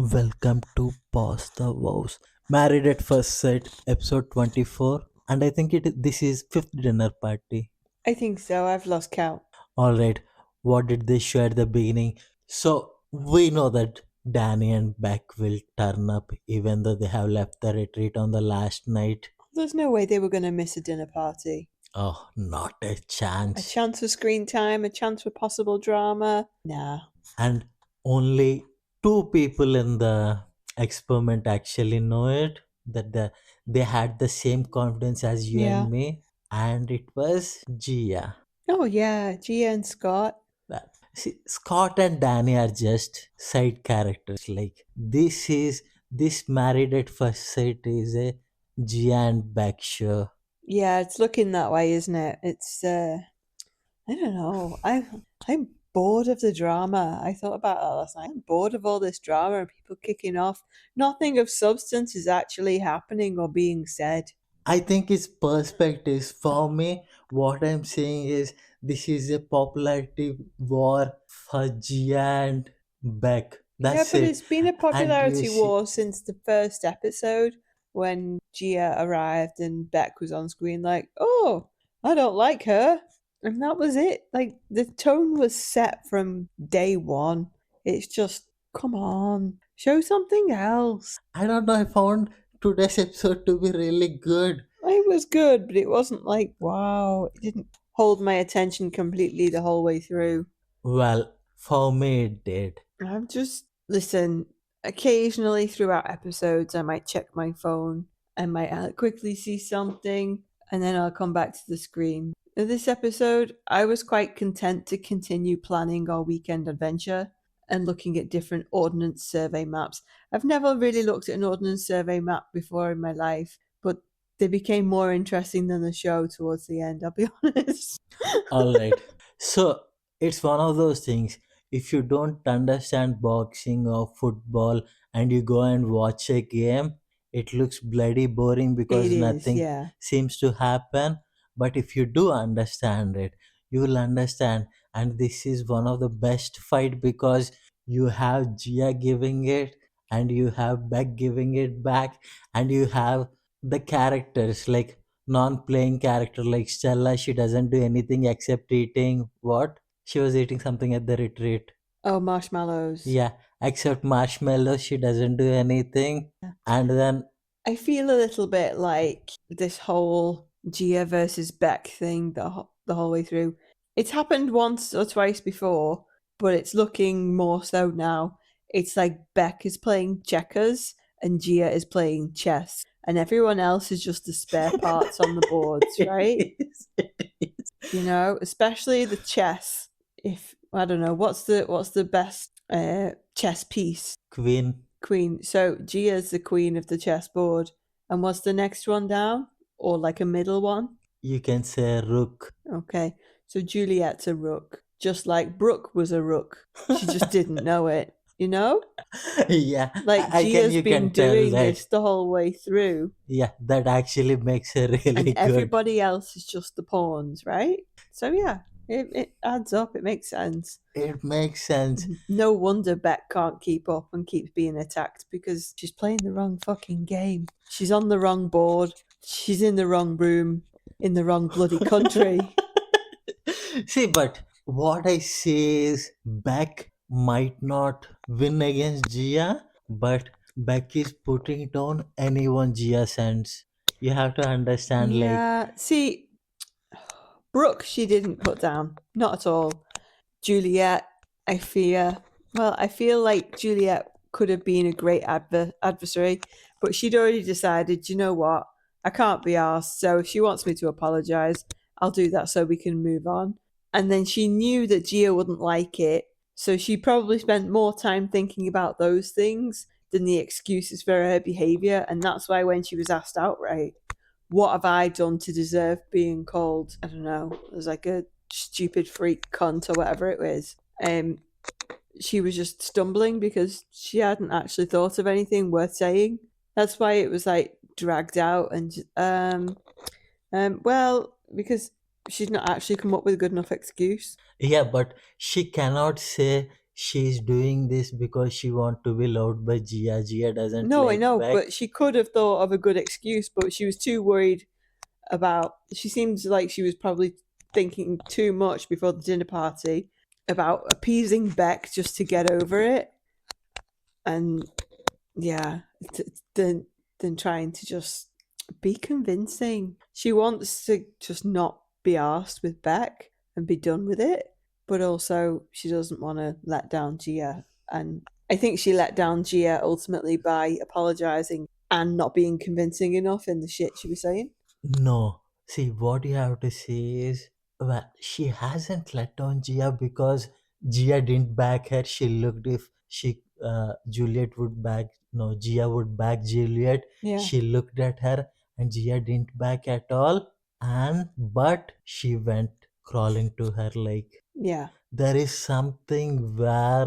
Welcome to Pause the Vows. Married at First Sight, episode 24. And I think this is fifth dinner party. I think so. I've lost count. Alright, what did they show at the beginning? So, we know that Danny and Beck will turn up even though they have left the retreat on the last night. There's no way they were going to miss a dinner party. Oh, not a A chance. chance for screen time, a chance for possible drama. Nah. And only two people in the experiment actually know it, that they had the same confidence as you Yeah. and me, and it was Gia. Oh, yeah. Gia and Scott. See, Scott and Danny are just side characters. Like this married at first sight is a Gia and Beck show. Yeah, it's looking that way, isn't it? I don't know. I'm bored of the drama. I thought about that last night. I'm bored of all this drama and people kicking off. Nothing of substance is actually happening or being said. I think it's perspectives. For me, what I'm saying is this is a popularity war for Gia and Beck. Yeah, That's but it. it's been a And you popularity see, war since the first episode when Gia arrived and Beck was on screen like, "Oh, I don't like her." And that was it. Like the tone was set from day one. It's just, come on, show something else. I don't know, I found today's episode to be really good. It was good, but it wasn't like, wow, it didn't hold my attention completely the whole way through. Well, for me, it did. I'm just listen. Occasionally throughout episodes, I might check my phone. I might quickly see something, and then I'll come back to the screen. In this episode, I was quite content to continue planning our weekend adventure and looking at different ordnance survey maps. I've never really looked at an ordnance survey map before in my life, but they became more interesting than the show towards the end, I'll be honest. All right. So it's one of those things. If you don't understand boxing or football and you go and watch a game, it looks bloody boring It because is, nothing yeah. seems to happen. But if you do understand it, you will understand. And this is one of the best fight because you have Gia giving it and you have Beck giving it back and you have the characters like non-playing character like Stella. She doesn't do anything except eating what? She was eating something at the retreat. Oh, marshmallows. Yeah, except marshmallows, she doesn't do anything. And then I feel a little bit like this whole Gia versus Beck thing the whole way through. It's happened once or twice before, but it's looking more so now. It's like Beck is playing checkers and Gia is playing chess, and everyone else is just the spare parts on the boards, right? You know, especially the chess. If I don't know, what's the best chess piece? Queen, Queen. So Gia's the queen of the chessboard. And what's the next one down? Or like a middle one? you can say Rook. Okay. So Juliet's a rook. Just like Brooke was a rook. She just didn't know it, you know? Yeah, Like I can Gia's you been can tell doing that. this the whole way through, Yeah, that actually makes her and really good. everybody else is just the pawns, right? So yeah, it adds up. It makes sense. It makes sense. No wonder Beck can't keep up and keeps being attacked because she's playing the wrong fucking game. She's on the wrong board. She's in the wrong room, in the wrong bloody country. See, but what I say is Beck might not win against Gia, but Beck is putting down anyone Gia sends. You have to understand, like, Yeah, see, Brooke, she didn't put down. Not at all. Juliet, I fear. Well, I feel like Juliet could have been a great adversary, but she'd already decided, you know what? I can't be asked. So if she wants me to apologize, I'll do that so we can move on. And then she knew that Gia wouldn't like it. So she probably spent more time thinking about those things than the excuses for her behavior. And that's why when she was asked outright, what have I done to deserve being called, I don't know, as like a stupid freak cunt or whatever it was. She was just stumbling because she hadn't actually thought of anything worth saying. That's why it was like dragged out and well, because she'd not actually come up with a good enough excuse. yeah, but she cannot say she's doing this because she want to be loved by Gia. Gia doesn't No, I like know, Beck. but she could have thought of a good excuse, but she was too worried about. She seems like she was probably thinking too much before the dinner party about appeasing Beck just to get over it, and yeah, than trying to just be convincing. She wants to just not be arsed with Beck and be done with it, but also she doesn't want to let down Gia. And I think she let down Gia ultimately by apologising and not being convincing enough in the shit she was saying. No. See, what you have to say is, well, she hasn't let down Gia because Gia didn't back her. She looked if Juliet would back, no, Gia would back Juliet. Yeah, She looked at her and Gia didn't back at all. But she went crawling to her like, yeah. there is something where,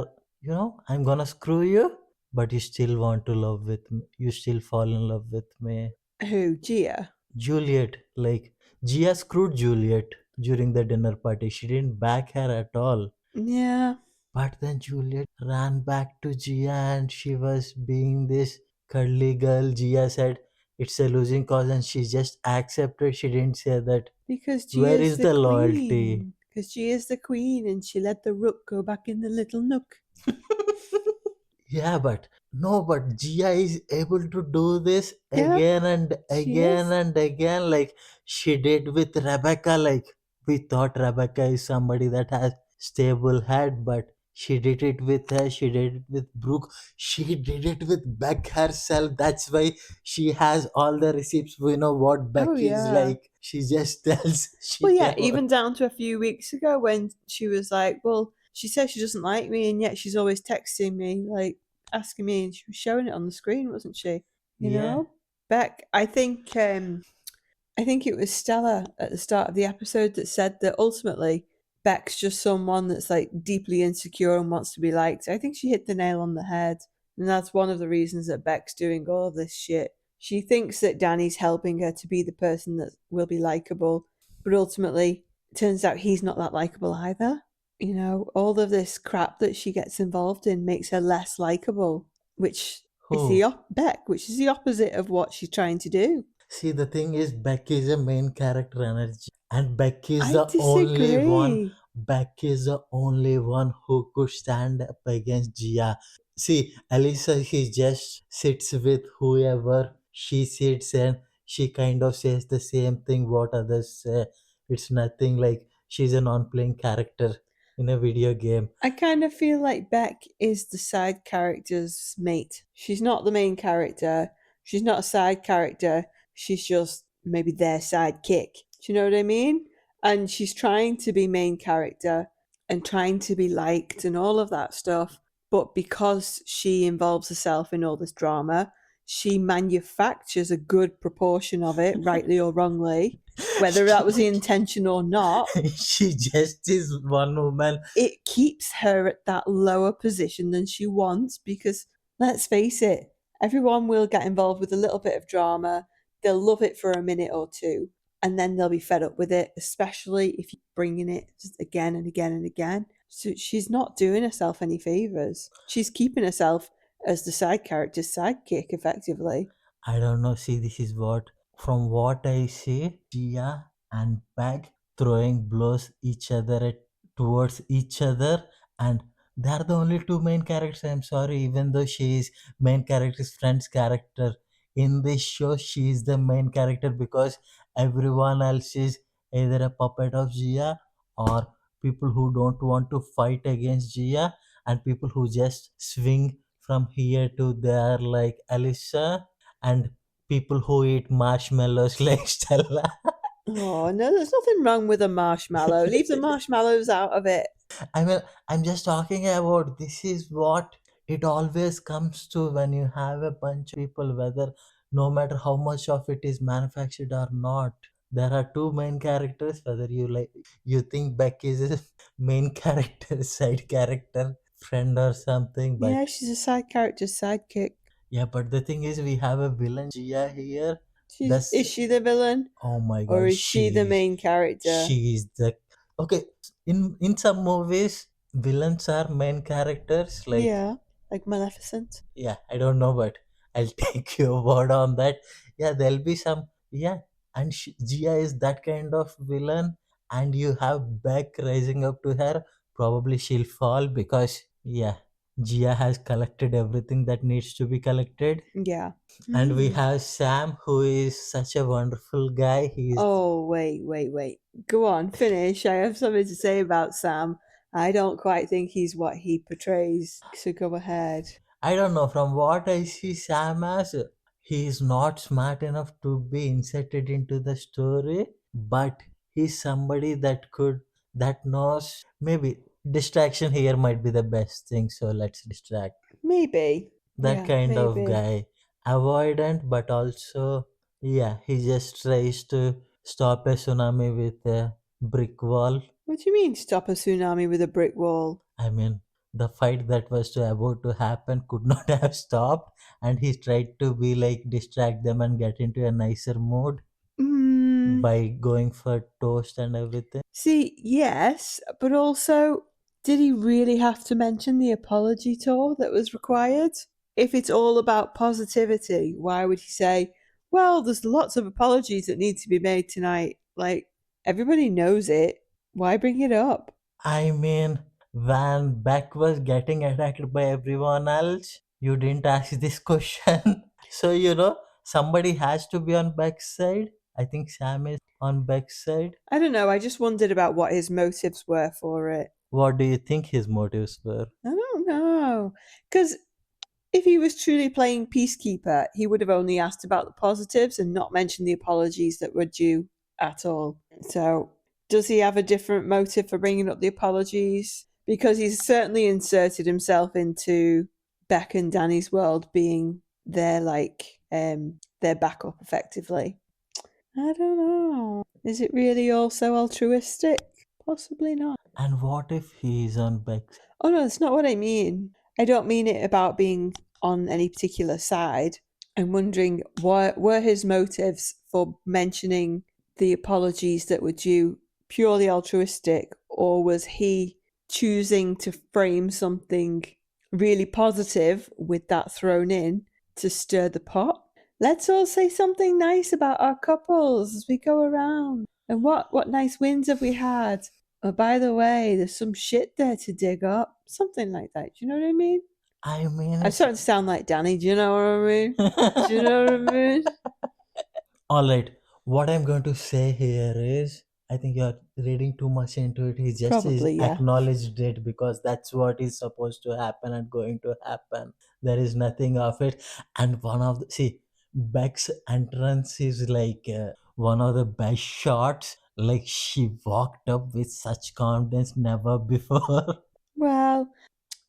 I'm gonna screw you, but you still want to love with me. You still fall in love with me. Who, Gia? Juliet, like Gia screwed Juliet during the dinner party. She didn't back her at all. Yeah, But then Juliet ran back to Gia and she was being this cuddly girl. Gia said it's a losing cause and she just accepted. She didn't say that. because Where Gia's is the the loyalty? queen. Because Gia's the queen and she let the rook go back in the little nook. Yeah, but no, but Gia is able to do this Yeah, again and she again is. and again, like she did with Rebecca. Like we thought Rebecca is somebody that has stable head, but she did it with her. She did it with Brooke. She did it with Beck herself. That's why she has all the receipts. We know what Oh, Beck is yeah. like. She just tells. Well, She yeah, never. even down to a few weeks ago when she was like, well, she says she doesn't like me, and yet she's always texting me, like asking me, and she was showing it on the screen, wasn't she? You Yeah. know? Beck, I think it was Stella at the start of the episode that said that ultimately Beck's just someone that's like deeply insecure and wants to be liked. I think she hit the nail on the head. And that's one of the reasons that Beck's doing all of this shit. She thinks that Danny's helping her to be the person that will be likable, but ultimately, it turns out he's not that likable either. You know, all of this crap that she gets involved in makes her less likable, which is Who? Beck, which is the opposite of what she's trying to do. See, the thing is, Beck is a main character energy, and Beck is I the only one. disagree. Beck is the only one who could stand up against Gia. See, Elisa, she just sits with whoever she sits, and she kind of says the same thing what others say. It's nothing like she's a non-playing character in a video game. I kind of feel like Beck is the side character's mate. She's not the main character. She's not a side character. She's just maybe their sidekick. Do you know what I mean? And she's trying to be main character and trying to be liked and all of that stuff. But because she involves herself in all this drama, she manufactures a good proportion of it, rightly or wrongly, whether that was the intention or not. She just is one woman. It keeps her at that lower position than she wants because let's face it, everyone will get involved with a little bit of drama. They'll love it for a minute or two and then they'll be fed up with it, especially if you're bringing it just again and again and again. So she's not doing herself any favors. She's keeping herself as the side character's sidekick effectively. I don't know. See, this is what, from what I see, Gia and Peg throwing blows each other towards each other, and they are the only two main characters. I'm sorry, even though she is main character's friend's character in this show, she is the main character because everyone else is either a puppet of Gia or people who don't want to fight against Gia and people who just swing from here to there like Alicia and people who eat marshmallows like Stella. Oh, no, there's nothing wrong with a marshmallow. Leave the marshmallows out of it. I mean, I'm just talking about this is what it always comes to when you have a bunch of people, whether no matter how much of it is manufactured or not. There are two main characters, whether you think Beck is a main character, side character, friend or something, Yeah, but she's a side character's sidekick. yeah, but the thing is we have a villain Gia here. Is That's she the villain Oh my or god, is she the main character? she is the okay. In some movies, Villains are main characters. Like, Yeah, like Maleficent. yeah, I don't know, but I'll take your word on that. Yeah, there'll be some. Yeah, and Gia is that kind of villain, and you have Beck rising up to her. Probably she'll fall because yeah, Gia has collected everything that needs to be collected. Yeah. And we Hmm. have Sam, who is such a wonderful guy. He's, Oh, wait. Go on, finish. I have something to say about Sam. I don't quite think he's what he portrays. So go ahead. I don't know, from what I see Sam as, he is not smart enough to be inserted into the story, but he's somebody that could, that knows, maybe distraction here might be the best thing, so let's distract. Maybe. That Yeah, kind of maybe. guy. Avoidant, but also, yeah, he just tries to stop a tsunami with a brick wall. What do you mean stop a tsunami with a brick wall? I mean, the fight that was to about to happen could not have stopped, and he tried to be like distract them and get into a nicer mood Hmm. by going for toast and everything. See, yes, but also, did he really have to mention the apology tour that was required? If it's all about positivity, why would he say, well, there's lots of apologies that need to be made tonight? Like, everybody knows it. Why bring it up? I mean, when Beck was getting attacked by everyone else, you didn't ask this question. So, somebody has to be on Beck's side. I think Sam is on Beck's side. I don't know. I just wondered about what his motives were for it. What do you think his motives were? I don't know. Because if he was truly playing peacekeeper, he would have only asked about the positives and not mentioned the apologies that were due at all. So, does he have a different motive for bringing up the apologies? Because he's certainly inserted himself into Beck and Danny's world, being their backup effectively. I don't know. Is it really all so altruistic? Possibly not. And what if he is on Beck's? Oh no, that's not what I mean. I don't mean it about being on any particular side. I'm wondering what were his motives for mentioning the apologies that were due purely altruistic, or was he choosing to frame something really positive with that thrown in to stir the pot? Let's all say something nice about our couples as we go around. And what nice wins have we had? Oh, by the way, there's some shit there to dig up. Something like that. Do you know what I mean? I mean, I'm it's. starting to sound like Danny. Do you know what I mean? Do you know what I mean? All right. What I'm going to say here is, I think you're reading too much into it. He just is Probably, yeah. acknowledged it because that's what is supposed to happen and going to happen. There is nothing of it. And one of the, see, Beck's entrance is like one of the best shots. Like she walked up with such confidence never before. Well,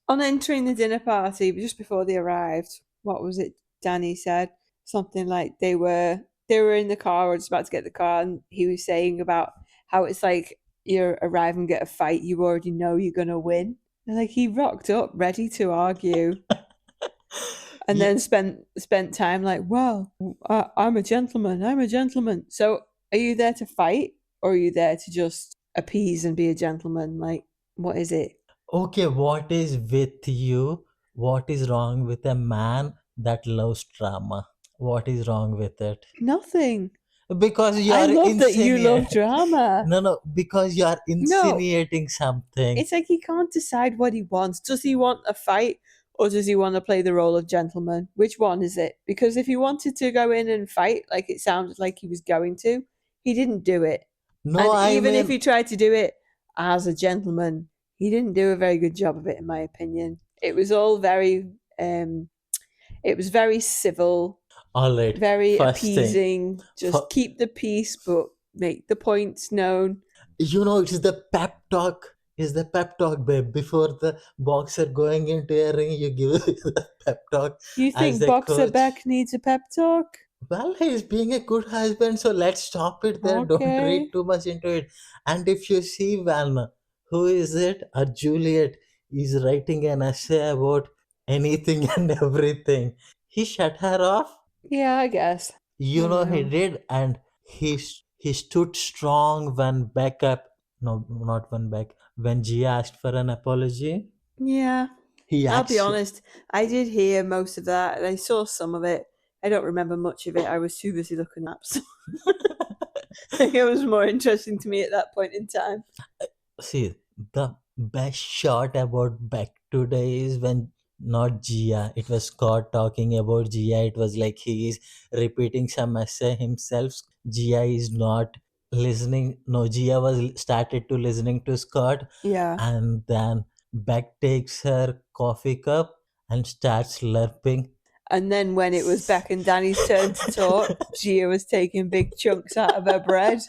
on entering the dinner party, just before they arrived, what was it Danny said? Something like they were in the car or just about to get the car, and he was saying about how it's like you arrive and get a fight, you already know you're gonna win. And like he rocked up ready to argue, and Yeah. then spent time like, well, I'm a gentleman. I'm a gentleman. So are you there to fight, or are you there to just appease and be a gentleman? Like, what is it? Okay, what is with you? What is wrong with a man that loves drama? What is wrong with it? Nothing. Because you I are love that you love insinuating. drama. No, no, because you are No, insinuating something. it's like he can't decide what he wants. Does he want a fight, or does he want to play the role of gentleman? Which one is it? Because if he wanted to go in and fight, like it sounded like he was going to, he didn't do it. No, And I even if mean, he tried to do it as a gentleman, he didn't do a very good job of it, in my opinion. It was all um, it was very civil, all right. very First thing, appeasing. Just for, keep the peace, but make the points known. it is the pep talk. Is the pep talk, babe. Before the boxer going into a ring, you give the pep talk You as think a Boxer coach. Beck needs a pep talk? Well, he's being a good husband, so let's stop it there. Don't read Okay. too much into it. And if you see Van, who is it? A Juliet is writing an essay about anything and everything. He shut her off. Yeah, I guess. I You don't know he know. did, and he stood strong when Beck up. No, not when Beck. when Gia asked for an apology. Yeah. He I'll be actually, honest, I did hear most of that and I saw some of it. I don't remember much of it. I was too busy looking at apps. It was more interesting to me at that point in time. see, the best shot about back today is when not Gia, it was Scott talking about Gia. It was like he is repeating some essay himself. Gia is not listening. No, Gia was started to listening to Scott, Yeah. and then Beck takes her coffee cup and starts slurping. And then when it was Beck and Danny's turn to talk, Gia was taking big chunks out of her bread.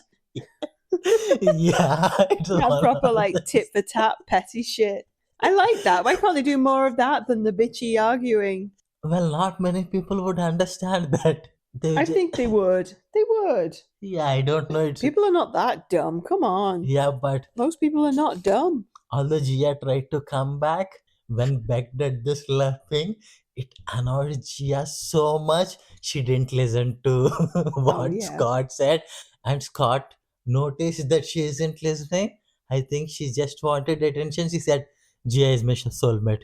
Yeah, it's That one proper of like tit for tat petty shit. I like that. Why can't they do more of that than the bitchy arguing? well, not many people would understand that. They I just, think they would. They would. yeah, I don't know. It's People are not that dumb. Come on. yeah, but Most people are not dumb. although Gia tried to come back, when Beck did this laughing, it annoyed Gia so much she didn't listen to Oh, what yeah. Scott said, and Scott noticed that she isn't listening. I think she just wanted attention. She said, "Gia is my soulmate."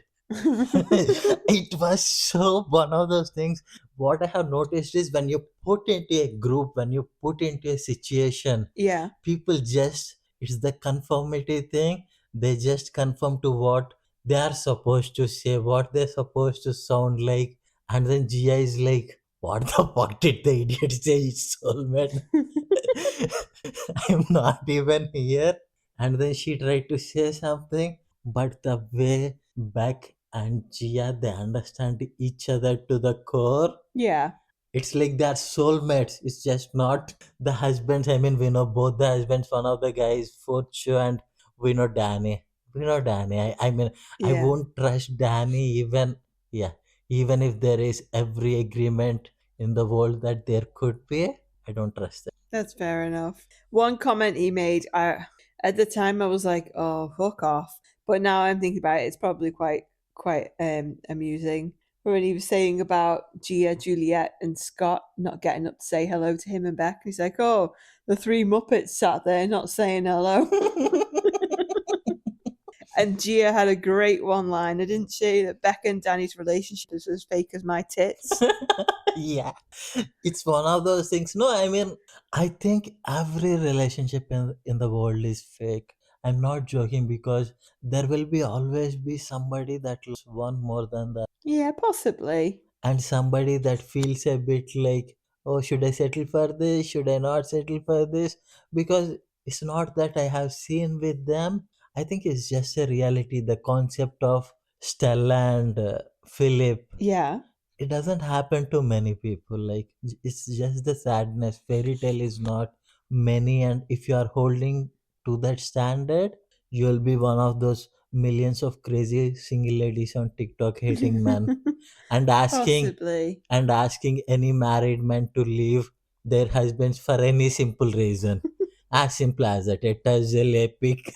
It was so one of those things. What I have noticed is when you put into a group, when you put into a situation, Yeah. people just, it's the conformity thing. They just conform to what they are supposed to say, what they're supposed to sound like. And then Gia is like, what the fuck did the idiot say? It's soulmate. I'm not even here. And then she tried to say something, but the way Beck and Gia they understand each other to the core. Yeah. It's like they're soulmates. It's just not the husbands. I mean, we know both the husbands. One of the guys, Fortune, and we know Danny. We know Danny. I mean, I Yeah. won't trust Danny even. Yeah, even if there is every agreement in the world that there could be, I don't trust them. That's fair enough. One comment he made, I at the time I was like, "Oh, fuck off." But now I'm thinking about it, it's probably quite amusing. When he was saying about Gia, Juliet, and Scott not getting up to say hello to him and Beck, he's like, "Oh, the three Muppets sat there not saying hello." And Gia had a great one liner, didn't she? That Beck and Danny's relationship is as fake as my tits. Yeah, it's one of those things. No, I mean, I think every relationship in the world is fake. I'm not joking because there will be always be somebody that loves one more than the, Yeah, possibly. and somebody that feels a bit like, oh, should I settle for this, should I not settle for this, because it's not that I have seen with them. I think it's just a reality, the concept of Stella and Philip. Yeah. It doesn't happen to many people. Like, it's just the sadness. Fairy tale is not many, and if you are holding to that standard, you'll be one of those millions of crazy single ladies on TikTok hating men and asking Possibly. any married man to leave their husbands for any simple reason, as simple as that. A tussle, a pick,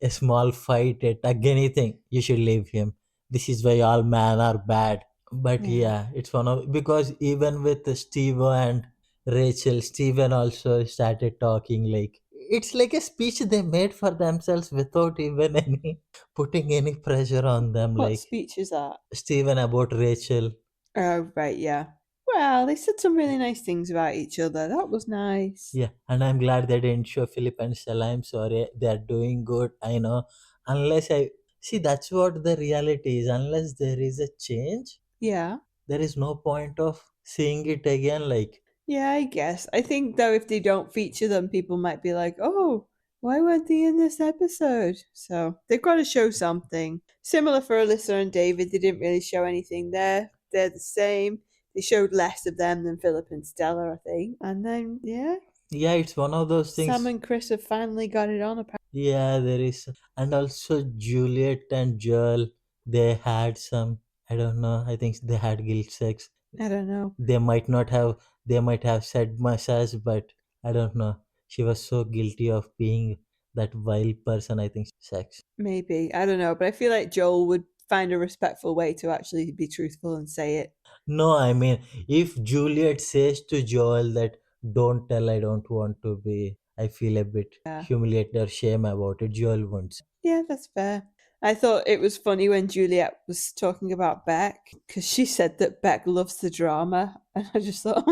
a small fight, a tug, anything, you should leave him. This is why all men are bad. But Yeah. yeah, it's one of, because even with Steve and Rachel, Steven also started talking like it's like a speech they made for themselves without even any putting any pressure on them. What Like speech is that? Steven about Rachel. Oh, right, yeah. Well, they said some really nice things about each other. That was nice. Yeah, and I'm glad they didn't show Philip and Stella. I'm sorry, they are doing good. I know, unless I see, that's what the reality is. Unless there is a change, Yeah. there is no point of seeing it again. Like, Yeah, I guess. I think, though, if they don't feature them, people might be like, oh, why weren't they in this episode? So they've got to show something. Similar for Alyssa and David, they didn't really show anything there. They're the same. They showed less of them than Philip and Stella, I think. And then, yeah, yeah, it's one of those Sam things. and Chris have finally got it on, apparently. Yeah, there is, and also Juliet and Joel. They had some. I don't know. I think they had guilt sex. I don't know. They might not have. They might have said massage, but I don't know. She was so guilty of being that wild person. I think sex. Maybe. I don't know. But I feel like Joel would find a respectful way to actually be truthful and say it. No, I mean, if Juliet says to Joel that don't tell, I don't want to be, I feel a bit Yeah. humiliated or shame about it, Joel won't. Yeah, that's fair. I thought it was funny when Juliet was talking about Beck because she said that Beck loves the drama, and I just thought,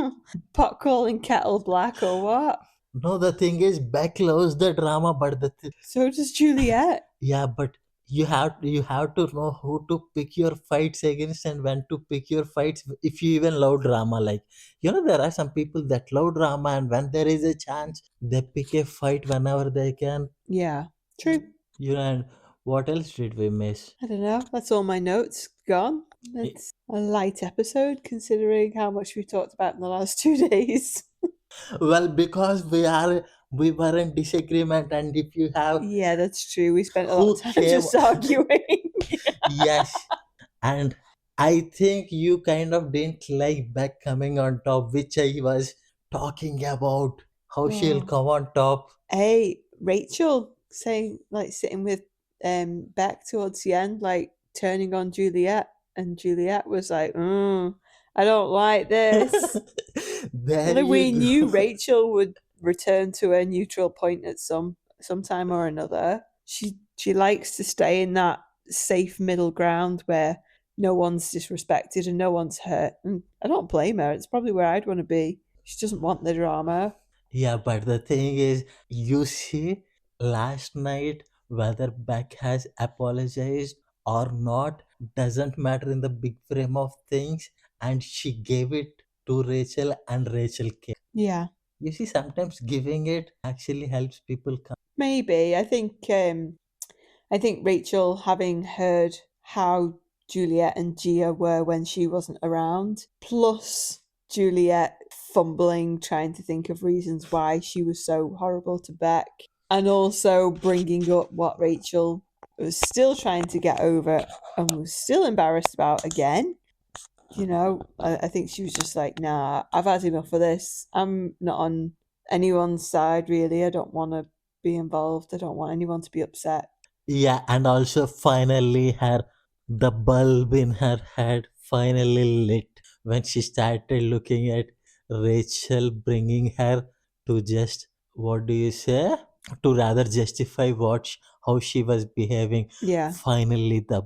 pot calling kettle black or what? No, the thing is, Beck loves the drama, but So does Juliet. yeah, but you have to know who to pick your fights against and when to pick your fights. If you even love drama, like there are some people that love drama, and when there is a chance, they pick a fight whenever they can. Yeah, true. And what else did we miss? I don't know. That's all my notes gone. It's a light episode considering how much we talked about in the last 2 days. Well, because we were in disagreement, and if you have Yeah, that's true. We spent a lot of who time came, just arguing. yes, and I think you kind of didn't like Beck coming on top, which I was talking about. How she'll Oh. come on top. Hey, Rachel saying like sitting with Beck towards the end, like turning on Juliet, and Juliet was like, I don't like this. There Like you we knew go. Rachel would return to her neutral point at some time or another. She likes to stay in that safe middle ground where no one's disrespected and no one's hurt. And I don't blame her. It's probably where I'd want to be. She doesn't want the drama. Yeah, but the thing is, you see, last night, whether Beck has apologized or not doesn't matter in the big frame of things, and she gave it to Rachel, and Rachel came. Yeah. You see, sometimes giving it actually helps people come. Maybe. I think Rachel, having heard how Juliet and Gia were when she wasn't around, plus Juliet fumbling, trying to think of reasons why she was so horrible to Beck, and also bringing up what Rachel was still trying to get over and was still embarrassed about again. I think she was just like, nah, I've had enough of this. I'm not on anyone's side, really. I don't want to be involved. I don't want anyone to be upset. Yeah, and also finally the bulb in her head finally lit when she started looking at Rachel bringing her to just, what do you say, to rather justify how she was behaving. Yeah. Finally the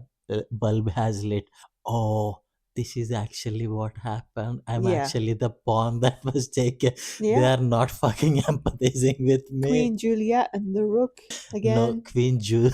bulb has lit. Oh, this is actually what happened. I'm Yeah. actually the pawn that was taken. They Yeah. are not fucking empathizing with me. Queen Juliet and the Rook No, again. Queen Gia.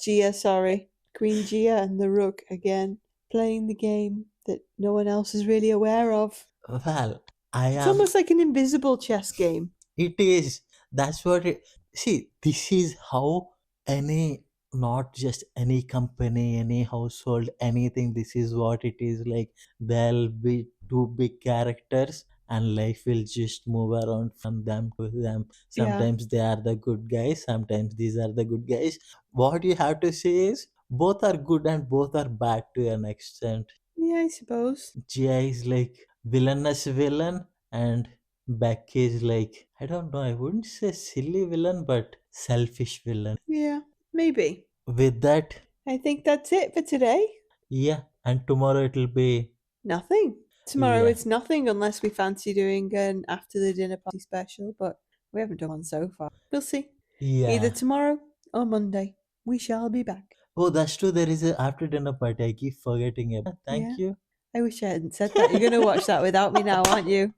Gia, sorry. Queen Gia and the Rook again. Playing the game that no one else is really aware of. Well, I It's am. almost like an invisible chess game. It is. That's what it. See, this is how any, not just any company, any household, anything. This is what it is like. There'll be two big characters, and life will just move around from them to them. Yeah. Sometimes they are the good guys. Sometimes these are the good guys. What you have to say is both are good and both are bad to an extent. Yeah, I suppose. Gia is like villainous villain, and Beck is like, I don't know, I wouldn't say silly villain, but selfish villain. Yeah, maybe. With that, I think that's it for today. yeah, and tomorrow it'll be, Nothing. Tomorrow yeah, it's nothing unless we fancy doing an after the dinner party special, but we haven't done one so far. We'll see. Either yeah. tomorrow or Monday. We shall be back. Oh, that's true. There is a after dinner party. I keep forgetting about. Thank Yeah. you. I wish I hadn't said that. You're going to watch that without me now, aren't you?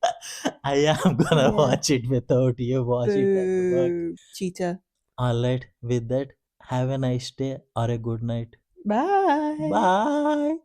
I am gonna Yeah. watch it without you. Watch it at work. Boo. Cheater. Alright, with that, have a nice day or a good night. Bye. Bye.